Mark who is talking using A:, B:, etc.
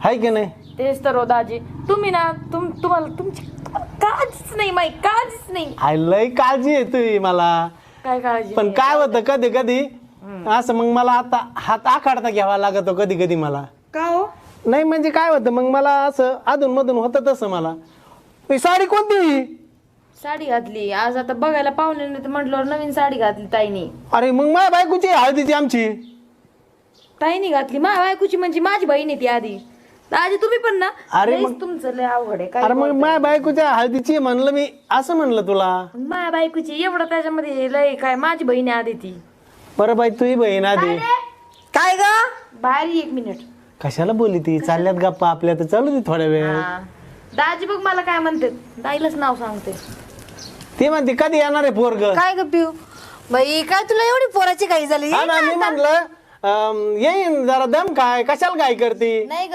A: हाय की नाही?
B: तेच तर हो दाजी, तुम्ही ना तुम्हाला तुमची काळजीच नाही, माई काळजीच नाही.
A: हाय लय काळजी आहे तुझी मला.
B: काय काळजी
A: पण
B: नाही?
A: काय होतं कधी कधी असं मग मला आता हात आखाडता घ्यावा लागतो कधी कधी मला.
B: का हो?
A: नाही म्हणजे काय होतं मग मला असं अधून मधून होतं तसं मला. ही साडी कोणती?
B: साडी घातली आज, आता बघायला पाहुणे तर म्हटल्यावर नवीन साडी घातली ताईनी.
A: अरे मग माझ्या बायकोची हळदीची आमची.
B: ताईनी घातली माझ्या बायकोची, म्हणजे माझी बहीण आहे ती आधी. दाजी तुम्ही पण ना,
A: अरे
B: लयच
A: मग-
B: तुमचं लय अवघड आहे. काय
A: अरे मग
B: बोलताय?
A: माझ्या बायकोच्या हळदीची म्हणलं मी, असं म्हणलं तुला.
B: माझ्या बायकोची एवढं त्याच्यामध्ये लय काय, माझी बहीण आहे आधी ती.
A: बरं बाई तुझी बहीण आधी.
B: काय ग बाहेर ये 1 मिनिट.
A: कशाला बोली ती? चालल्यात गप्पा आपल्या तर चालू दे थोड्या वेळ.
B: हा. दाजी बघ मला काय म्हणते, दाईलाच नाव सांगते.
A: ती म्हणते कधी येणार आहे पोरग.
C: काय ग पिऊ बाई, काय तुला एवढी पोराची काही झाली?
A: हा ना, मी म्हटलं येईन जरा दम काय, कशाला काय करते.
C: नाही ग,